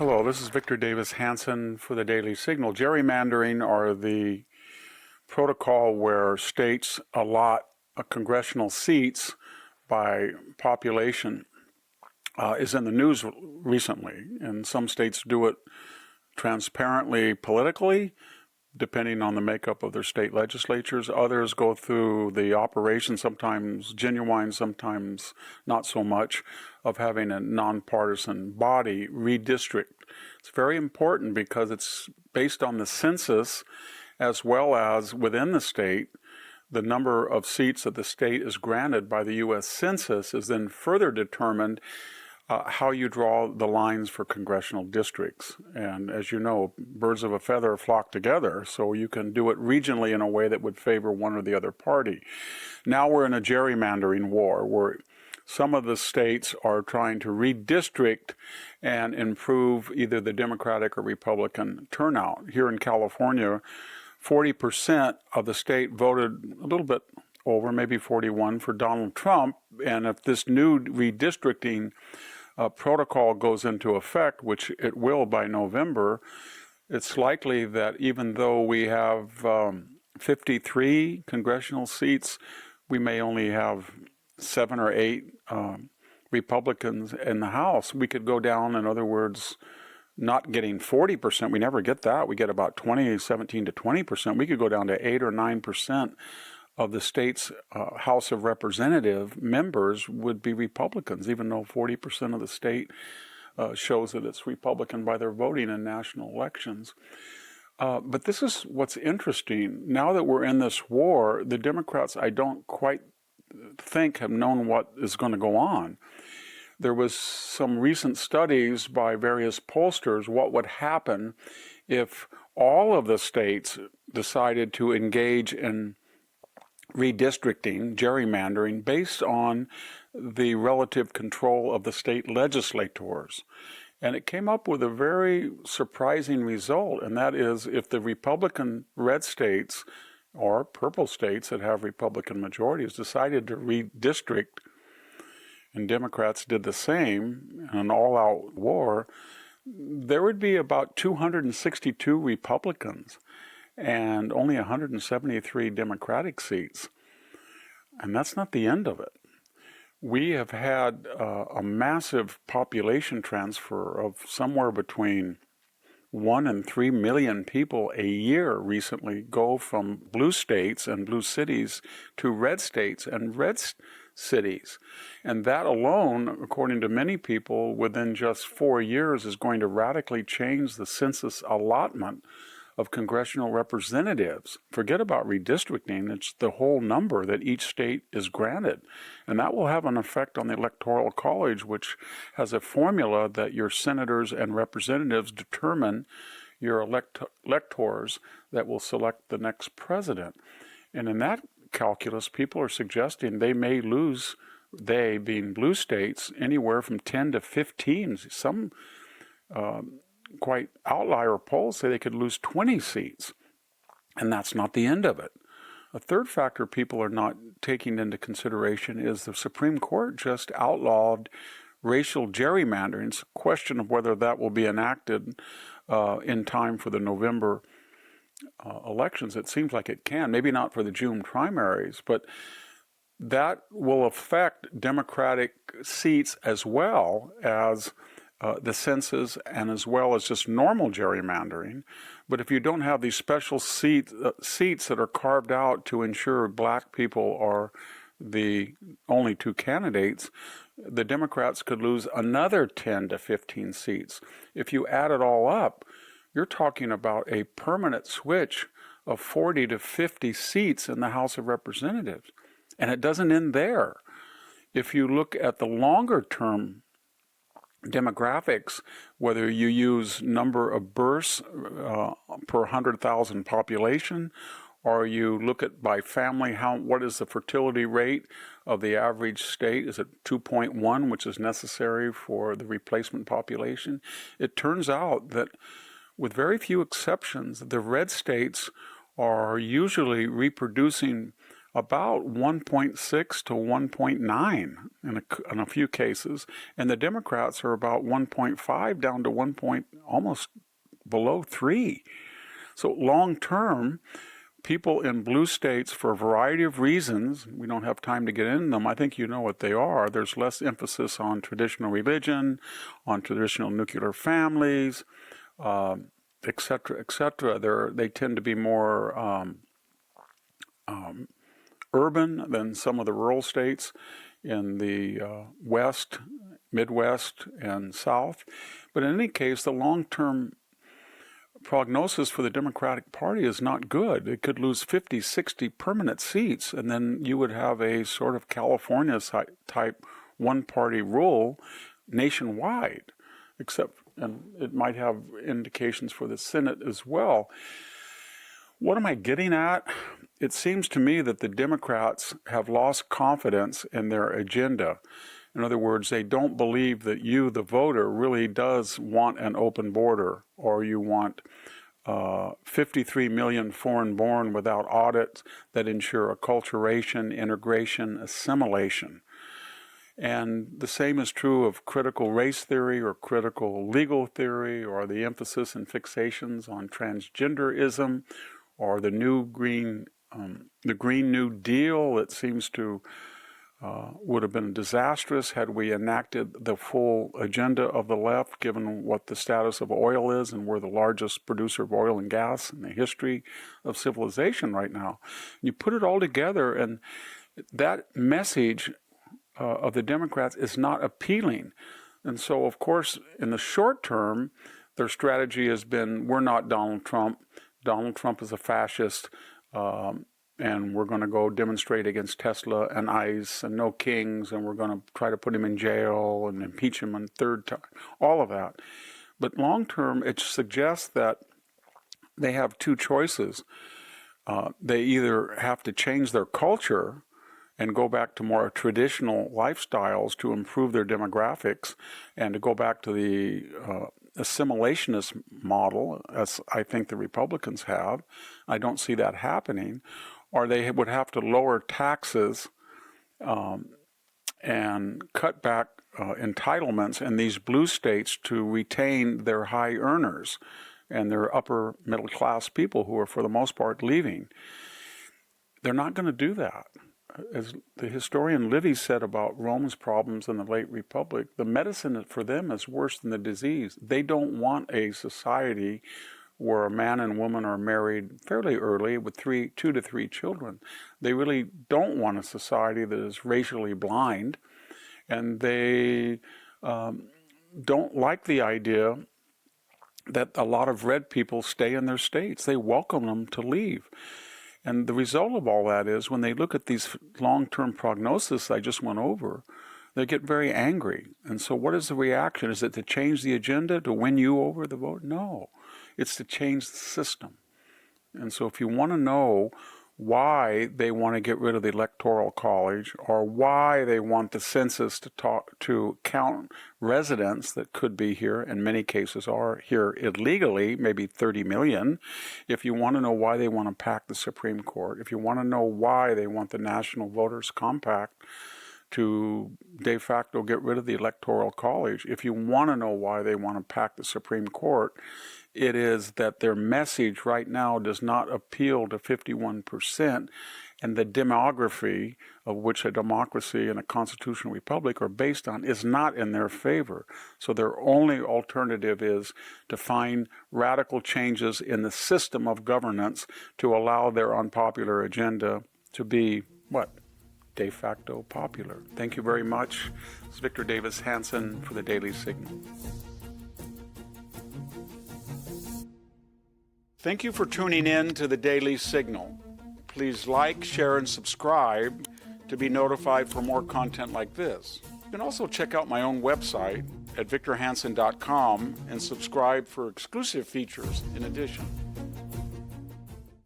Hello, this is Victor Davis Hanson for the Daily Signal. Gerrymandering are the protocol where states allot congressional seats by population. Is in the news recently, and some states do it transparently politically, depending on the makeup of their state legislatures. Others go through the operation, sometimes genuine, sometimes not so much, of having a nonpartisan body redistrict. It's very important because it's based on the census as well as within the state. The number of seats that the state is granted by the U.S. Census is then further determined how you draw the lines for congressional districts. And as you know, birds of a feather flock together, so you can do it regionally in a way that would favor one or the other party. Now we're in a gerrymandering war where some of the states are trying to redistrict and improve either the Democratic or Republican turnout. Here in California, 40% of the state voted a little bit over, maybe 41, for Donald Trump. And if this new redistricting protocol goes into effect, which it will by November, it's likely that even though we have 53 congressional seats, we may only have 7 or 8 Republicans in the House. We could go down, in other words, not getting 40%. We never get that. We get about 17 to 20%. We could go down to 8 or 9% of the state's House of Representative members would be Republicans, even though 40% of the state shows that it's Republican by their voting in national elections. But this is what's interesting. Now that we're in this war, the Democrats, I don't quite think, have known what is going to go on. There was some recent studies by various pollsters what would happen if all of the states decided to engage in redistricting, gerrymandering, based on the relative control of the state legislators. And it came up with a very surprising result, and that is if the Republican red states or purple states that have Republican majorities decided to redistrict, and Democrats did the same in an all-out war, there would be about 262 Republicans and only 173 Democratic seats. And that's not the end of it. We have had a massive population transfer of somewhere between 1 and 3 million people a year recently go from blue states and blue cities to red states and red cities. And that alone, according to many people, within just 4 years is going to radically change the census allotment of congressional representatives. Forget about redistricting, it's the whole number that each state is granted. And that will have an effect on the Electoral College, which has a formula that your senators and representatives determine your electors that will select the next president. And in that calculus, people are suggesting they may lose, they being blue states, anywhere from 10 to 15. Some quite outlier polls say they could lose 20 seats. And that's not the end of it. A third factor people are not taking into consideration is the Supreme Court just outlawed racial gerrymandering. It's a question of whether that will be enacted in time for the November elections. It seems like it can, maybe not for the June primaries, but that will affect Democratic seats as well as the census and as well as just normal gerrymandering. But if you don't have these special seats that are carved out to ensure black people are the only 2 candidates, the Democrats could lose another 10 to 15 seats. If you add it all up, you're talking about a permanent switch of 40 to 50 seats in the House of Representatives. And it doesn't end there. If you look at the longer term demographics, whether you use number of births per 100,000 population, or you look at by family, what is the fertility rate of the average state? Is it 2.1, which is necessary for the replacement population? It turns out that with very few exceptions, the red states are usually reproducing about 1.6 to 1.9 in a few cases, and the Democrats are about 1.5 down to 1 point, almost below 3. So long term, people in blue states, for a variety of reasons, we don't have time to get into them, I think you know what they are. There's less emphasis on traditional religion, on traditional nuclear families, et cetera, et cetera. They tend to be more urban than some of the rural states in the West, Midwest, and South. But in any case, the long-term prognosis for the Democratic Party is not good. It could lose 50, 60 permanent seats, and then you would have a sort of California-type one-party rule nationwide, and it might have indications for the Senate as well. What am I getting at? It seems to me that the Democrats have lost confidence in their agenda. In other words, they don't believe that you, the voter, really does want an open border, or you want 53 million foreign-born without audits that ensure acculturation, integration, assimilation. And the same is true of critical race theory or critical legal theory, or the emphasis and fixations on transgenderism, or the Green New Deal that seems to would have been disastrous had we enacted the full agenda of the left, given what the status of oil is, and we're the largest producer of oil and gas in the history of civilization right now. You put it all together, and that message of the Democrats is not appealing. And so, of course, in the short term, their strategy has been, we're not Donald Trump. Donald Trump is a fascist. And we're going to go demonstrate against Tesla and ICE and no kings, and we're going to try to put him in jail and impeach him a third time, all of that. But long term, it suggests that they have two choices. They either have to change their culture and go back to more traditional lifestyles to improve their demographics, and to go back to the assimilationist model, as I think the Republicans have. I don't see that happening. Or they would have to lower taxes and cut back entitlements in these blue states to retain their high earners and their upper middle class people who are, for the most part, leaving. They're not going to do that. As the historian Livy said about Rome's problems in the late Republic, the medicine for them is worse than the disease. They don't want a society where a man and woman are married fairly early with 2 to 3 children. They really don't want a society that is racially blind, and they don't like the idea that a lot of red people stay in their states. They welcome them to leave. And the result of all that is, when they look at these long-term prognosis I just went over, they get very angry. And so what is the reaction? Is it to change the agenda, to win you over the vote? No. It's to change the system. And so if you want to know why they want to get rid of the Electoral College, or why they want the census to count residents that could be here, in many cases are here illegally, maybe 30 million, if you want to know why they want to pack the Supreme Court, if you want to know why they want the National Voters Compact to de facto get rid of the Electoral College, if you want to know why they want to pack the Supreme Court, it is that their message right now does not appeal to 51%, and the demography of which a democracy and a constitutional republic are based on is not in their favor. So their only alternative is to find radical changes in the system of governance to allow their unpopular agenda to be, de facto popular. Thank you very much. It's Victor Davis Hanson for the Daily Signal. Thank you for tuning in to the Daily Signal. Please like, share, and subscribe to be notified for more content like this. You can also check out my own website at victorhanson.com and subscribe for exclusive features in addition.